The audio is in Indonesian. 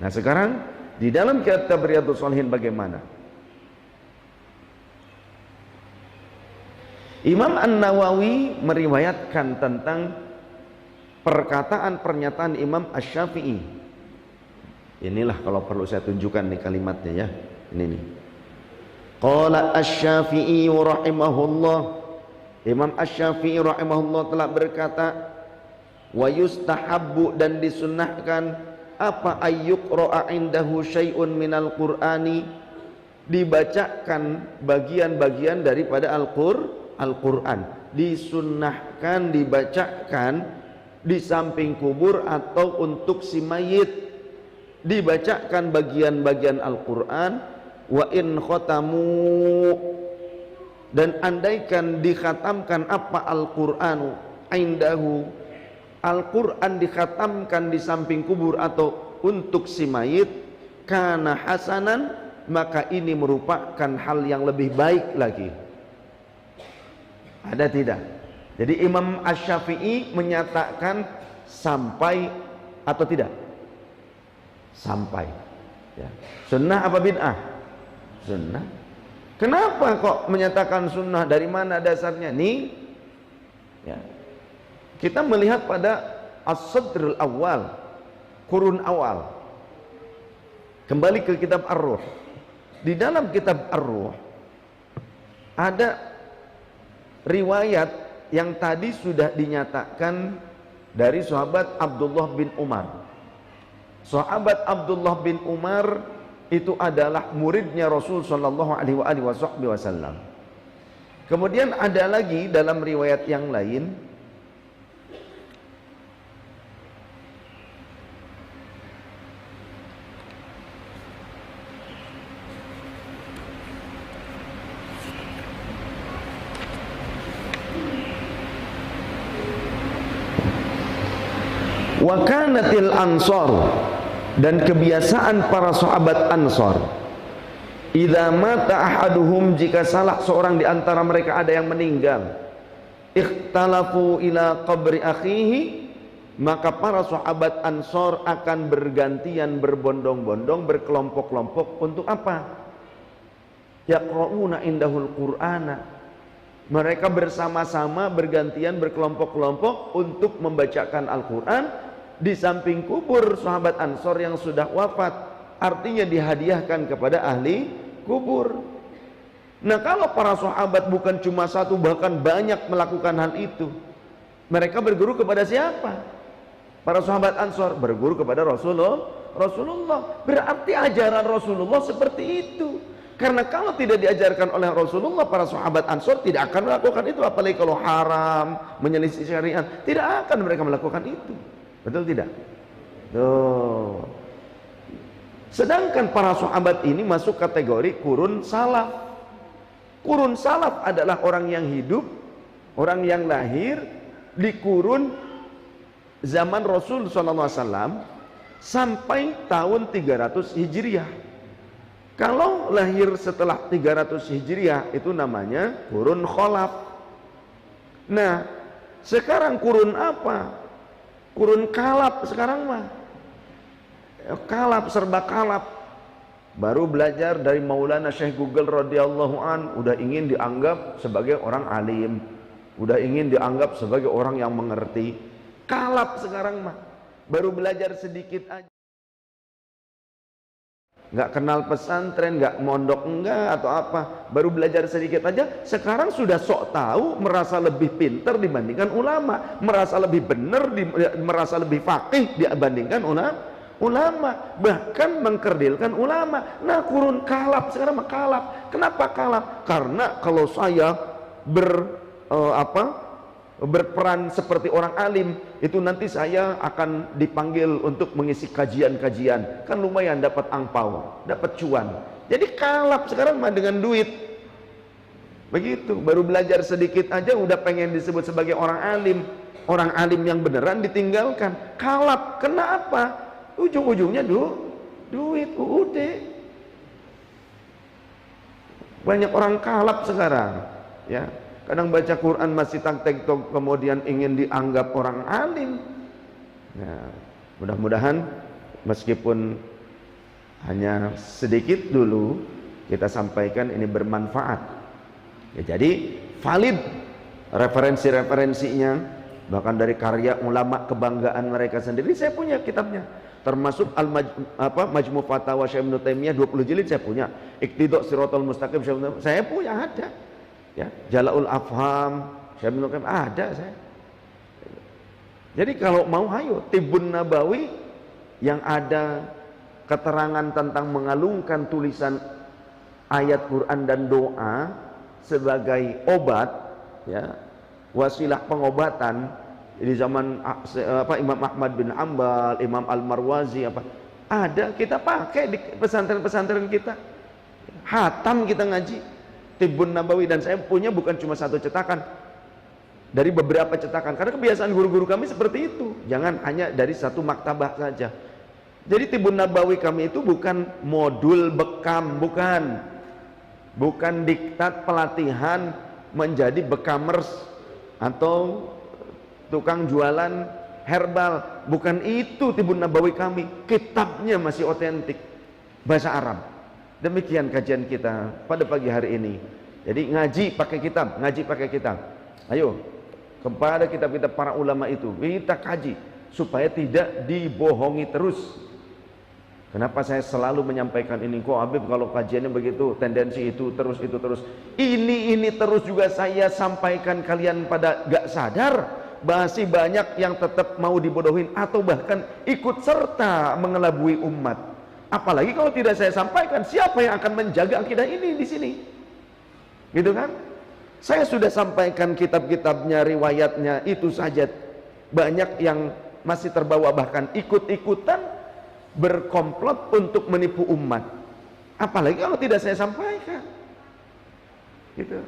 Nah sekarang di dalam kitab Riyadhus Shalihin bagaimana? Imam An-Nawawi meriwayatkan tentang perkataan pernyataan Imam Asy-Syafi'i. Inilah kalau perlu saya tunjukkan nih kalimatnya ya. Ini nih. Qala Asy-Syafi'i rahimahullah. Imam Asy-Syafi'i rahimahullah telah berkata, wa yustahabbu, dan disunnahkan apa ayyuqra'a indahu syai'un minal qur'ani, dibacakan bagian-bagian daripada Al-Quran, disunnahkan dibacakan di samping kubur atau untuk si mayit, dibacakan bagian-bagian Al-Quran. Wa in khotamu, dan andaikan dikhatamkan apa Al-Quran indahu, Al-Quran dikhatamkan di samping kubur atau untuk si mayit, kana hasanan, maka ini merupakan hal yang lebih baik lagi. Ada tidak? Jadi Imam Asy-Syafi'i menyatakan sampai atau tidak? Sampai ya. Sunnah apa bid'ah? Sunnah. Kenapa kok menyatakan sunnah? Dari mana dasarnya? Nih ya. Kita melihat pada As-Sadrul Awal, kurun awal. Kembali ke kitab Ar-Ruh. Di dalam kitab Ar-Ruh ada riwayat yang tadi sudah dinyatakan dari sahabat Abdullah bin Umar. Sahabat Abdullah bin Umar itu adalah muridnya Rasul sallallahu alaihi wasallam. Kemudian ada lagi dalam riwayat yang lain, wa kanatil ansar, dan kebiasaan para sahabat Ansar, idza mata ahaduhum, jika salah seorang di antara mereka ada yang meninggal, ikhtalafu ila qabri akhihi, maka para sahabat Ansar akan bergantian, berbondong-bondong, berkelompok-kelompok untuk apa? Yaqra'una indahul qur'ana, mereka bersama-sama bergantian, berkelompok-kelompok untuk membacakan Al-Quran di samping kubur sahabat Ansor yang sudah wafat, artinya dihadiahkan kepada ahli kubur. Nah kalau para sahabat bukan cuma satu, bahkan banyak melakukan hal itu, mereka berguru kepada siapa? Para sahabat Ansor berguru kepada Rasulullah. Berarti ajaran Rasulullah seperti itu. Karena kalau tidak diajarkan oleh Rasulullah, para sahabat Ansor tidak akan melakukan itu. Apalagi kalau haram, menyelisih syariat, tidak akan mereka melakukan itu. Betul tidak? Tuh. Sedangkan para sahabat ini masuk kategori kurun salaf. Kurun salaf adalah orang yang hidup, orang yang lahir di kurun zaman Rasul SAW sampai tahun 300 Hijriah. Kalau lahir setelah 300 Hijriah itu namanya kurun khalaf. Nah, sekarang kurun apa? Kurun kalap sekarang mah. Kalap, serba kalap. Baru belajar dari Maulana Syekh Google radhiyallahu an, udah ingin dianggap sebagai orang alim, udah ingin dianggap sebagai orang yang mengerti. Kalap sekarang mah. Baru belajar sedikit aja, nggak kenal pesantren, nggak mondok enggak atau apa, baru belajar sedikit aja, sekarang sudah sok tahu, merasa lebih pintar dibandingkan ulama, merasa lebih benar, merasa lebih faqih dibandingkan ulama, bahkan mengkerdilkan ulama. Nah kurun kalap sekarang mah kalap. Kenapa kalap? Karena kalau saya berperan seperti orang alim, itu nanti saya akan dipanggil untuk mengisi kajian-kajian, kan lumayan dapat angpau, dapat cuan. Jadi kalap sekarang mah dengan duit. Begitu, baru belajar sedikit aja udah pengen disebut sebagai orang alim. Orang alim yang beneran ditinggalkan. Kalap, kenapa? Ujung-ujungnya duit, UUD. Banyak orang kalap sekarang, ya. Kadang baca Quran masih tak-tek-tok, kemudian ingin dianggap orang alim. Nah, mudah-mudahan meskipun hanya sedikit dulu kita sampaikan, ini bermanfaat ya. Jadi valid referensi-referensinya, bahkan dari karya ulama kebanggaan mereka sendiri saya punya kitabnya, termasuk Majmu' Fatawa Syekh Ibnu Taimiyah 20 jilid saya punya, Iqtida' Shiratal Mustaqim saya punya, ada ya, Jala'ul Afham Syekh Ibnu Qayyim ada saya. Jadi kalau mau ayo Tibbun Nabawi yang ada keterangan tentang mengalungkan tulisan ayat Quran dan doa sebagai obat ya, wasilah pengobatan di zaman Imam Ahmad bin Ambal, Imam Al-Marwazi ada, kita pakai di pesantren-pesantren kita, hatam kita ngaji Tibbun Nabawi. Dan saya punya bukan cuma satu cetakan, dari beberapa cetakan, karena kebiasaan guru-guru kami seperti itu, jangan hanya dari satu maktabah saja. Jadi Tibbun Nabawi kami itu bukan modul bekam, bukan diktat pelatihan menjadi bekamers atau tukang jualan herbal, bukan itu Tibbun Nabawi kami. Kitabnya masih otentik bahasa Arab. Demikian kajian kita pada pagi hari ini. Jadi ngaji pakai kitab, ayo kepada kitab-kitab para ulama itu kita kaji supaya tidak dibohongi terus. Kenapa saya selalu menyampaikan ini? Kok Habib kalau kajiannya begitu, tendensi itu terus, ini terus juga saya sampaikan, kalian pada gak sadar masih banyak yang tetap mau dibodohin atau bahkan ikut serta mengelabui umat. Apalagi kalau tidak saya sampaikan, siapa yang akan menjaga akidah ini di sini? Gitu kan? Saya sudah sampaikan kitab-kitabnya, riwayatnya, itu saja banyak yang masih terbawa, bahkan ikut-ikutan berkomplot untuk menipu umat. Apalagi kalau tidak saya sampaikan. Gitu.